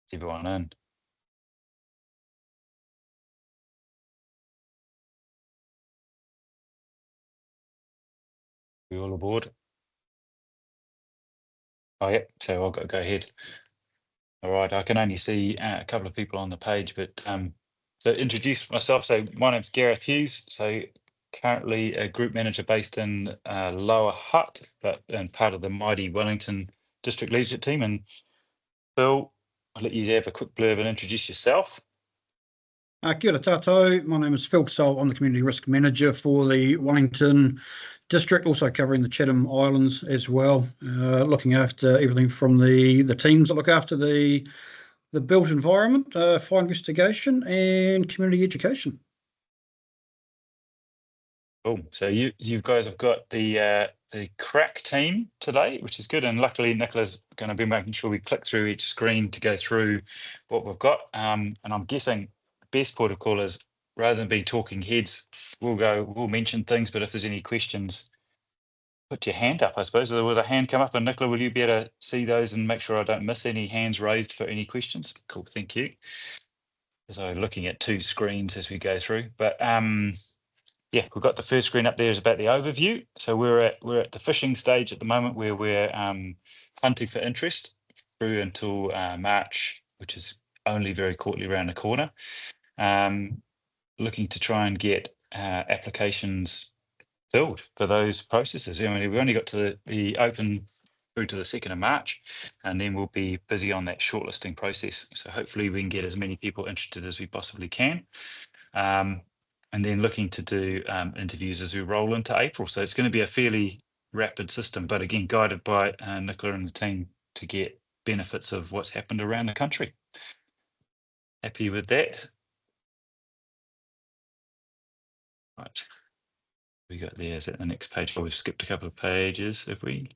Is everyone in? We all aboard? Oh, yeah, so I've got to go ahead. All right, I can only see a couple of people on the page, but so introduce myself. So my name's Gareth Hughes. So currently a group manager based in Lower Hutt, but and part of the mighty Wellington District Leadership Team. And Phil, I'll let you have a quick blurb and introduce yourself. Kia ora tātou. My name is Phil Sol. I'm the Community Risk Manager for the Wellington District, also covering the Chatham Islands as well, looking after everything from the teams that look after the built environment, fire investigation and community education. Cool. So you guys have got the crack team today, which is good. And luckily, Nicola's going to be making sure we click through each screen to go through what we've got. And I'm guessing the best protocol is rather than be talking heads, we'll mention things. But if there's any questions, put your hand up, I suppose. Will the hand come up? And Nicola, will you be able to see those and make sure I don't miss any hands raised for any questions? Cool. Thank you. As I'm looking at two screens as we go through. But yeah, we've got the first screen up there is about the overview. So we're at the fishing stage at the moment where we're hunting for interest through until March, which is only very shortly around the corner. Looking to try and get applications filled for those processes. I mean, we've only got to the open through to the 2nd of March, and then we'll be busy on that shortlisting process. So hopefully we can get as many people interested as we possibly can. And then looking to do interviews as we roll into April. So it's going to be a fairly rapid system, but again, guided by Nicola and the team to get benefits of what's happened around the country. Happy with that? Right. We got there, is that the next page? Oh, we've skipped a couple of pages, have we?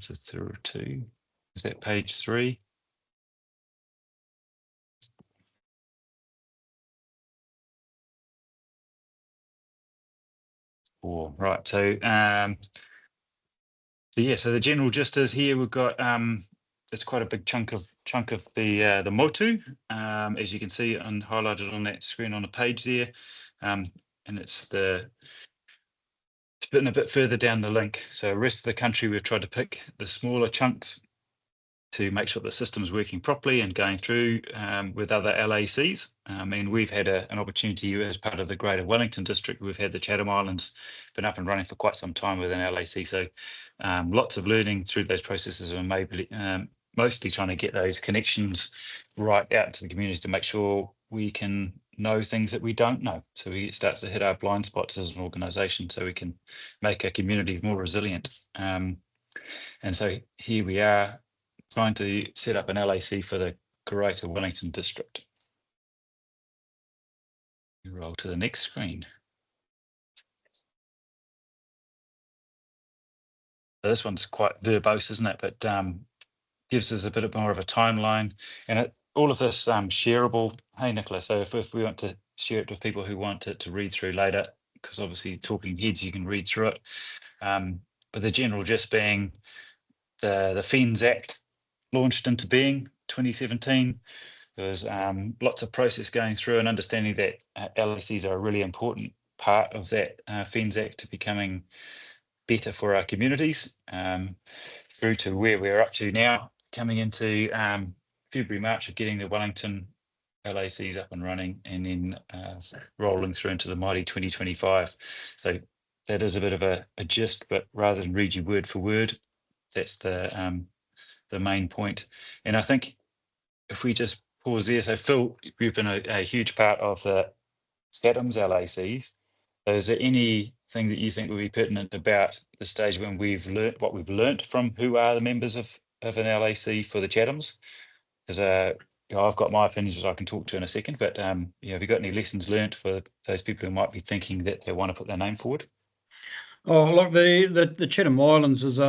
Through two. Is that page 3? Right. So yeah, so the general gist is here we've got it's quite a big chunk of the motu, as you can see and highlighted on that screen on the page there, and it's been a bit further down the link. So the rest of the country we've tried to pick the smaller chunks to make sure the system's working properly and going through with other LACs. I mean, we've had an opportunity as part of the Greater Wellington District. We've had the Chatham Islands been up and running for quite some time with an LAC. So lots of learning through those processes, and maybe mostly trying to get those connections right out to the community to make sure we can know things that we don't know. So we start to hit our blind spots as an organisation so we can make our community more resilient. And so here we are, trying to set up an LAC for the Greater Wellington District. We roll to the next screen. So this one's quite verbose, isn't it? But gives us a bit more of a timeline, and all of this shareable. Hey, Nicola, so if we want to share it with people who want it to read through later, because obviously talking heads, you can read through it. But the general gist being the FENS Act launched into being 2017. There's lots of process going through and understanding that LACs are a really important part of that FENS Act to becoming better for our communities, through to where we're up to now, coming into February, March of getting the Wellington LACs up and running, and then rolling through into the mighty 2025. So that is a bit of a gist, but rather than read you word for word, that's the main point. And I think if we just pause there, so Phil, you've been a huge part of the Chatham's LACs. So is there anything that you think would be pertinent about the stage when we've learnt what we've learnt from who are the members of an LAC for the Chathams? Because I've got my opinions that I can talk to in a second, but have you got any lessons learnt for those people who might be thinking that they want to put their name forward? Oh, look, the Chatham Islands is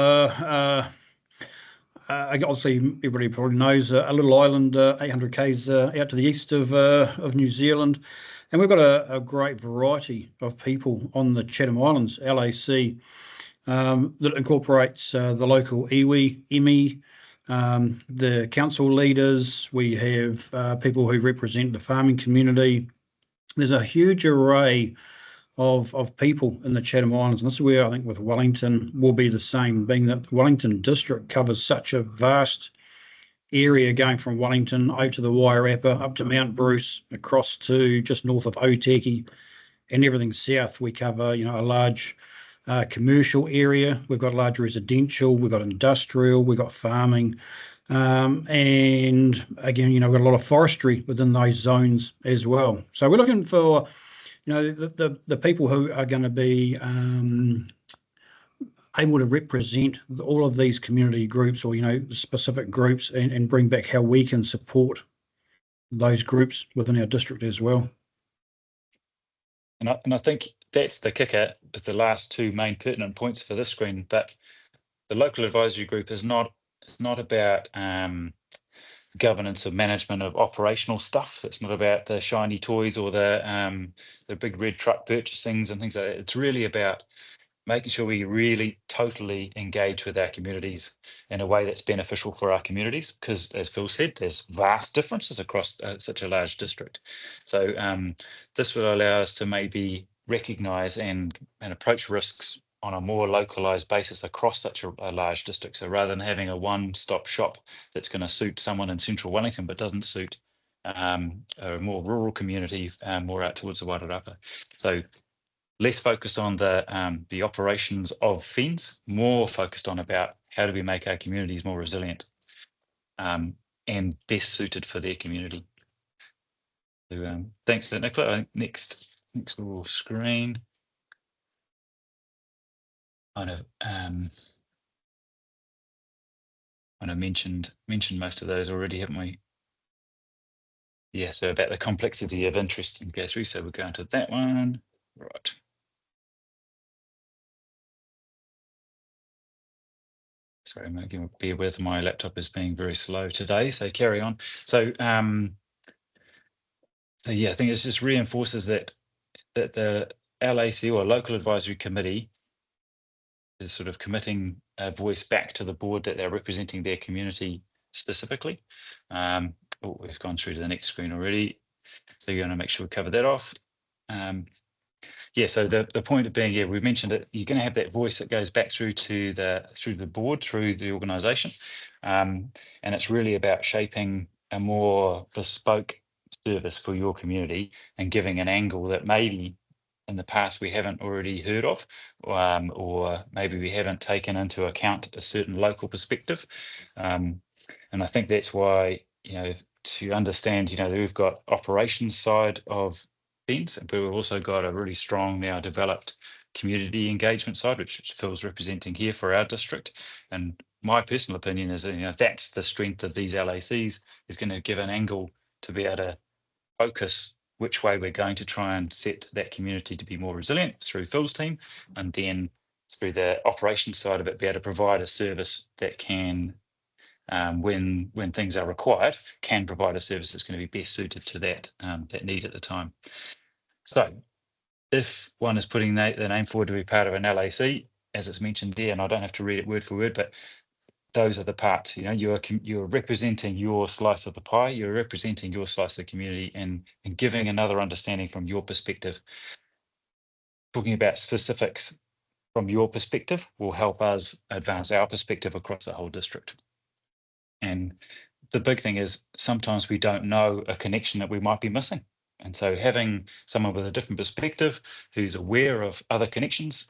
obviously everybody probably knows a little island 800 k's out to the east of New Zealand, and we've got a great variety of people on the Chatham Islands LAC that incorporates the local iwi, imi, the council leaders, we have people who represent the farming community. There's a huge array of people in the Chatham Islands, and this is where I think with Wellington will be the same, being that the Wellington district covers such a vast area, going from Wellington over to the Wairarapa, up to Mount Bruce, across to just north of Otaki, and everything south. We cover, a large commercial area. We've got large residential, we've got industrial, we've got farming, and again, we've got a lot of forestry within those zones as well. So we're looking for, the people who are going to be able to represent all of these community groups, or specific groups, and bring back how we can support those groups within our district as well. And I think that's the kicker with the last two main pertinent points for this screen. But the local advisory group is not about governance or management of operational stuff. It's not about the shiny toys or the big red truck purchasings and things like that. It's really about making sure we really totally engage with our communities in a way that's beneficial for our communities, because as Phil said, there's vast differences across such a large district. So this will allow us to maybe recognise and approach risks on a more localised basis across such a large district. So rather than having a one-stop shop that's going to suit someone in central Wellington but doesn't suit a more rural community more out towards the Wairarapa. So less focused on the operations of FENZ, more focused on about how do we make our communities more resilient and best suited for their community. So, thanks for that, Nicola. Next little screen. I mentioned most of those already, haven't we? Yeah, so about the complexity of interest and go through. So we're going to that one. Right. Sorry, bear with, my laptop is being very slow today, so carry on. So, yeah, I think it just reinforces that the LAC, or Local Advisory Committee, is sort of committing a voice back to the board that they're representing their community specifically. We've gone through to the next screen already, so you're going to make sure we cover that off. Yeah, so the point of being, yeah, we mentioned it, you're going to have that voice that goes back through the board, through the organisation, and it's really about shaping a more bespoke service for your community and giving an angle that maybe in the past we haven't already heard of, or maybe we haven't taken into account a certain local perspective. And I think that's why, to understand, we've got operations side of FENZ, but we've also got a really strong now developed community engagement side, which Phil's representing here for our district. And my personal opinion is that, that's the strength of these LACs, is going to give an angle to be able to focus which way we're going to try and set that community to be more resilient through Phil's team, and then through the operations side of it, be able to provide a service that can, when things are required, can provide a service that's going to be best suited to that need at the time. So if one is putting the name forward to be part of an LAC, as it's mentioned there, and I don't have to read it word for word, but those are the parts. You're representing your slice of the pie, you're representing your slice of the community, and giving another understanding from your perspective. Talking about specifics from your perspective will help us advance our perspective across the whole district. And the big thing is sometimes we don't know a connection that we might be missing. And so having someone with a different perspective who's aware of other connections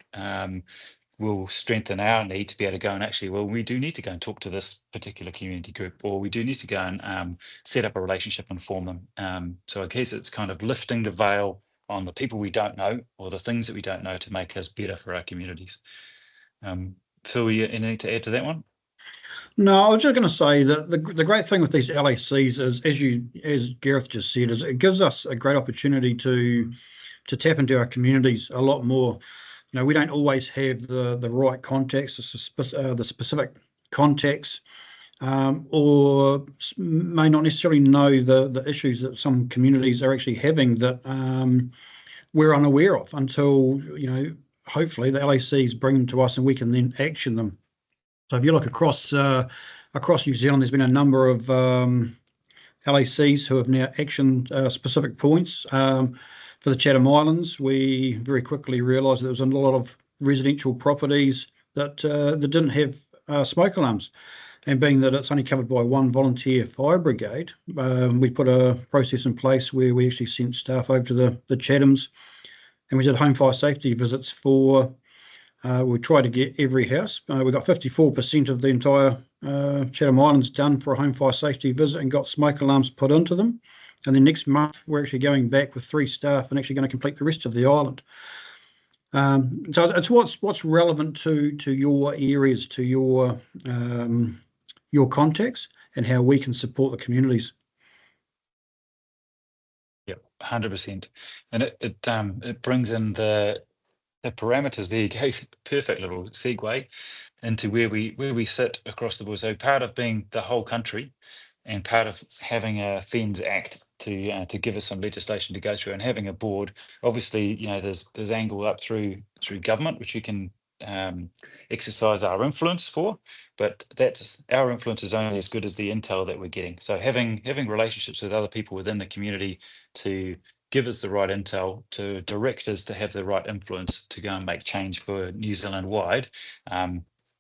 will strengthen our need to be able to go and actually, well, we do need to go and talk to this particular community group, or we do need to go and set up a relationship and form them. So I guess it's kind of lifting the veil on the people we don't know, or the things that we don't know, to make us better for our communities. Phil, you anything to add to that one? No, I was just going to say that the great thing with these LACs is, as Gareth just said, is it gives us a great opportunity to tap into our communities a lot more. We don't always have the right contacts, the specific contacts, or may not necessarily know the issues that some communities are actually having that we're unaware of until, hopefully the LACs bring them to us and we can then action them. So if you look across across New Zealand, there's been a number of LACs who have now actioned specific points. For the Chatham Islands, we very quickly realised there was a lot of residential properties that didn't have smoke alarms. And being that it's only covered by one volunteer fire brigade, we put a process in place where we actually sent staff over to the Chathams, and we did home fire safety visits for, we tried to get every house. We got 54% of the entire Chatham Islands done for a home fire safety visit and got smoke alarms put into them. And then next month, we're actually going back with 3 staff and actually going to complete the rest of the island. So it's what's relevant to your areas, to your contacts, and how we can support the communities. Yep, 100%. And it brings in the parameters. There you go. Perfect little segue into where we sit across the board. So part of being the whole country, and part of having a FENS Act to give us some legislation to go through, and having a board. Obviously, there's angle up through government, which you can exercise our influence for, but that's our influence is only as good as the intel that we're getting. So having relationships with other people within the community to give us the right intel, to direct us to have the right influence to go and make change for New Zealand wide,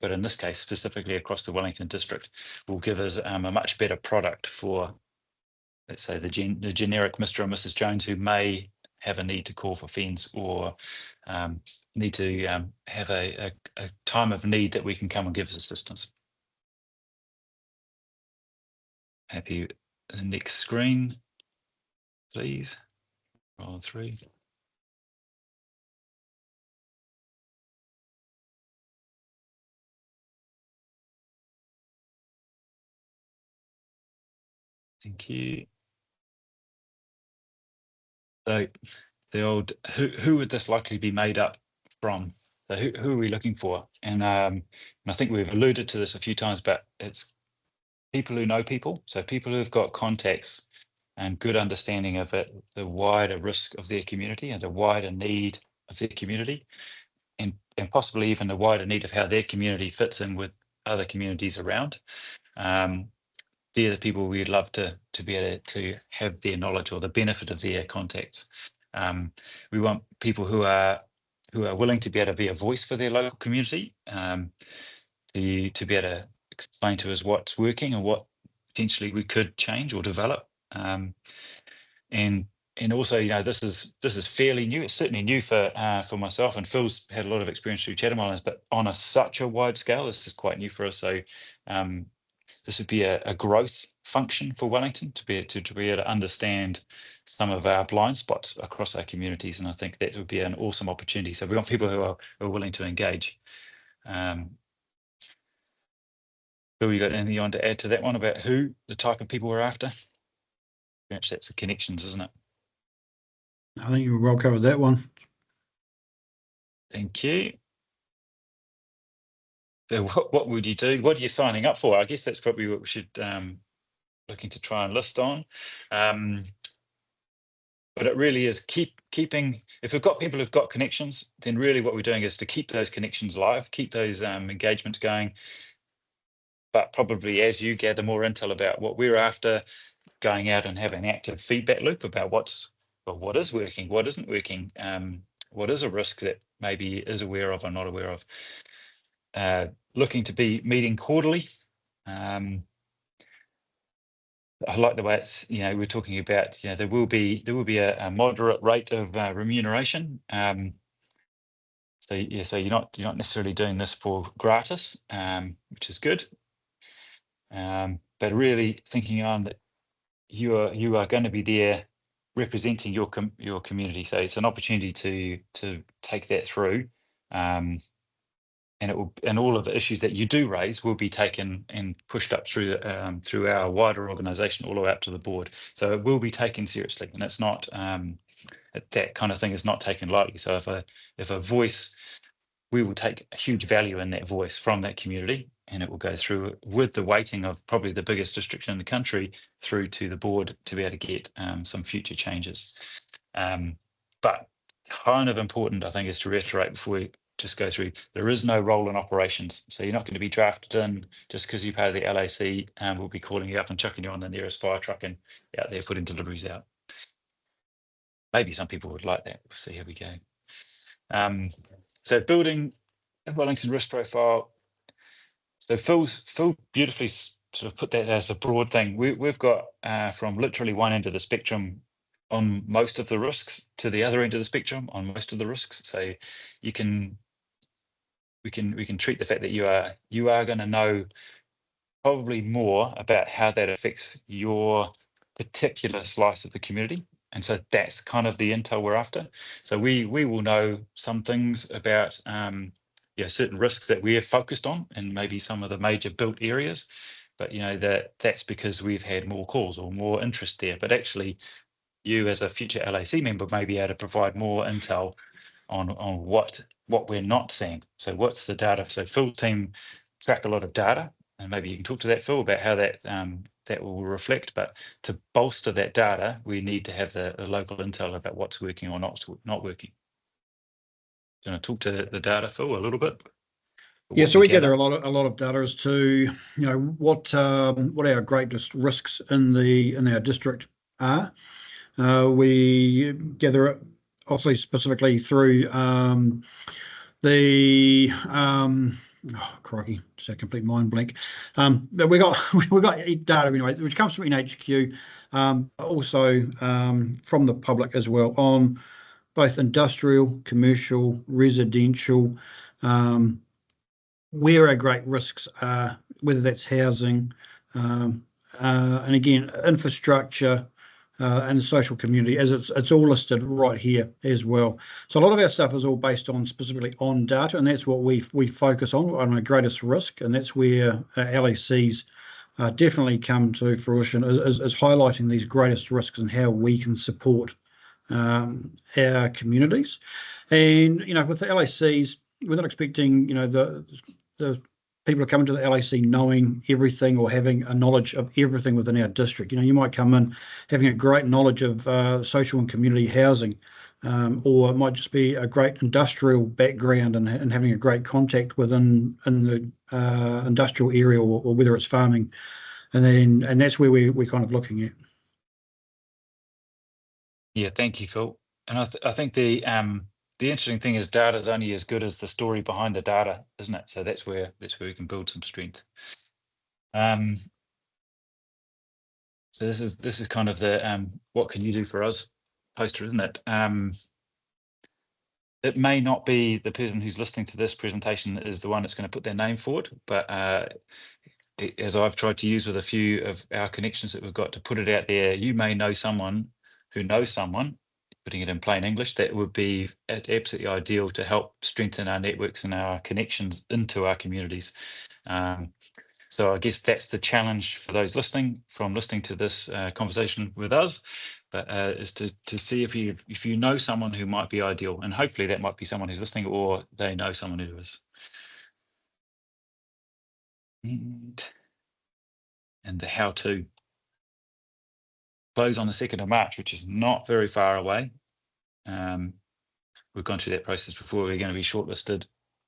but in this case specifically across the Wellington district, will give us a much better product for, let's say, the generic Mr. and Mrs. Jones who may have a need to call for FENS, or need to have a time of need that we can come and give us assistance. Happy. The next screen, please. Roll 3. Thank you. So the old, who would this likely be made up from? So who are we looking for? And I think we've alluded to this a few times, but it's people who know people. So people who've got contacts and good understanding of it, the wider risk of their community and the wider need of their community, and possibly even the wider need of how their community fits in with other communities around. They're the people we'd love to be able to have their knowledge or the benefit of their contacts. We want people who are willing to be able to be a voice for their local community, to be able to explain to us what's working and what potentially we could change or develop. And also, this is fairly new. It's certainly new for myself, and Phil's had a lot of experience through Chatham Islands, but on such a wide scale, this is quite new for us. So this would be a growth function for Wellington to be able to understand some of our blind spots across our communities, and I think that would be an awesome opportunity. So we want people who are willing to engage. Phil, you got anything you want to add to that one about who the type of people we're after? Perhaps that's the connections, isn't it? I think you well covered that one. Thank you. So what would you do? What are you signing up for? I guess that's probably what we should looking to try and list on. But it really is keeping. If we've got people who've got connections, then really what we're doing is to keep those connections live, keep those engagements going. But probably as you gather more intel about what we're after, going out and having an active feedback loop about what is working, what isn't working, what is a risk that maybe is aware of or not aware of. Looking to be meeting quarterly. I like the way it's, we're talking about, there will be a moderate rate of remuneration. So you're not necessarily doing this for gratis, which is good. But really thinking on that you are going to be there representing your community. So it's an opportunity to take that through. And all of the issues that you do raise will be taken and pushed up through our wider organisation, all the way up to the board. So it will be taken seriously, and it's not that kind of thing is not taken lightly. So if a voice, we will take a huge value in that voice from that community, and it will go through with the weighting of probably the biggest district in the country through to the board to be able to get some future changes. But kind of important, I think, is to reiterate before we just go through. There is no role in operations, so you're not going to be drafted in just because you pay the LAC, and we'll be calling you up and chucking you on the nearest fire truck and out there putting deliveries out. Maybe some people would like that. We'll see how we go. So building a Wellington risk profile. So Phil beautifully sort of put that as a broad thing. We've got from literally one end of the spectrum on most of the risks to the other end of the spectrum on most of the risks. So we can treat the fact that you are going to know probably more about how that affects your particular slice of the community. And so that's kind of the intel we're after. So we will know some things about certain risks that we're focused on and maybe some of the major built areas. But that's because we've had more calls or more interest there. But actually, you as a future LAC member may be able to provide more intel on what we're not seeing. So what's the data? So Phil's team track a lot of data, and maybe you can talk to that, Phil, about how that will reflect. But to bolster that data, we need to have the local intel about what's working or not working. Do you want to talk to the data, Phil, a little bit? Yeah, so we gather a lot of data as to what our greatest risks in our district are. We gather it obviously specifically through the crikey, just a complete mind blank. But we got data anyway, which comes from NHQ, also from the public as well on both industrial, commercial, residential, where our great risks are, whether that's housing, and again, infrastructure, and the social community, as it's all listed right here as well. So a lot of our stuff is all based on specifically on data, and that's what we focus on our greatest risk, and that's where LACs definitely come to fruition, is highlighting these greatest risks and how we can support our communities. And with the LACs, we're not expecting the people are coming to the LAC knowing everything or having a knowledge of everything within our district. You might come in having a great knowledge of social and community housing, or it might just be a great industrial background and having a great contact in the industrial area, or whether it's farming, and that's where we're kind of looking at. Yeah, thank you, Phil. And I think the interesting thing is data is only as good as the story behind the data, isn't it? So that's where we can build some strength. So this is kind of the what can you do for us poster, isn't it? It may not be the person who's listening to this presentation is the one that's going to put their name forward, but as I've tried to use with a few of our connections that we've got to put it out there, you may know someone who knows someone, putting it in plain English, that would be absolutely ideal to help strengthen our networks and our connections into our communities. So I guess that's the challenge for those listening to this conversation with us, but is to see if you know someone who might be ideal, and hopefully that might be someone who's listening or they know someone who is. And the how-to close on the 2nd of March, which is not very far away. We've gone through that process before. We're going to be shortlisted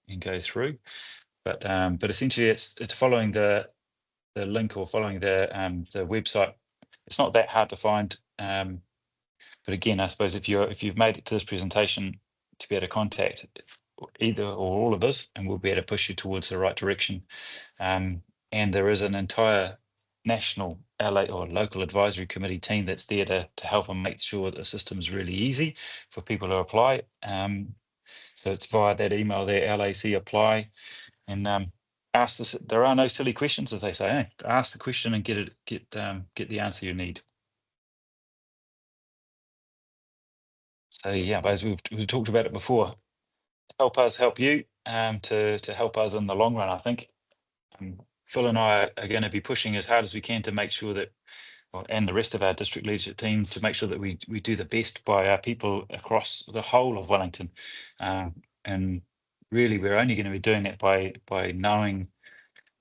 and go through, but essentially it's following the link or following the website. It's not that hard to find, but again, I suppose if you've made it to this presentation, to be able to contact either or all of us, and we'll be able to push you towards the right direction. And there is an entire national LA or local advisory committee team that's there to help and make sure that the system is really easy for people to apply. So it's via that email there, LAC apply, and ask this. There are no silly questions, as they say. Ask the question and get the answer you need. So yeah, as we've talked about it before, help us help you, to help us in the long run. I think Phil and I are going to be pushing as hard as we can to make sure that, and the rest of our district leadership team, to make sure that we do the best by our people across the whole of Wellington. And really, we're only going to be doing that by knowing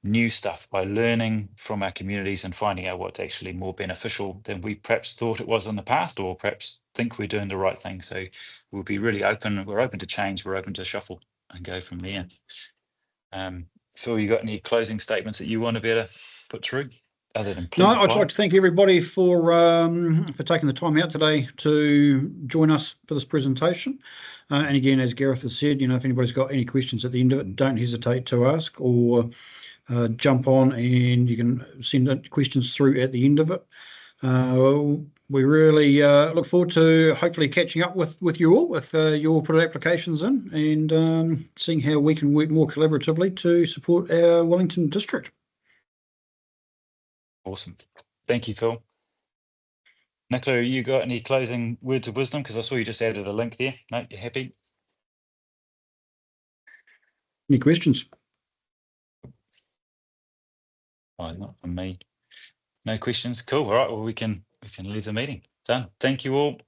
new stuff, by learning from our communities and finding out what's actually more beneficial than we perhaps thought it was in the past, or perhaps think we're doing the right thing. So we'll be really open. We're open to change. We're open to shuffle. go from there. Phil, you got any closing statements that you want to be able to put through, other than please No, apply? I'd like to thank everybody for taking the time out today to join us for this presentation. And again, as Gareth has said, if anybody's got any questions at the end of it, don't hesitate to ask, or jump on and you can send questions through at the end of it. We really look forward to hopefully catching up with you all if you all put applications in, and seeing how we can work more collaboratively to support our Wellington district. Awesome. Thank you, Phil. Nicola, you got any closing words of wisdom? Because I saw you just added a link there. No, you're happy? Any questions? Oh, not from me. No questions. Cool. All right. Well, we can leave the meeting. Done. Thank you all.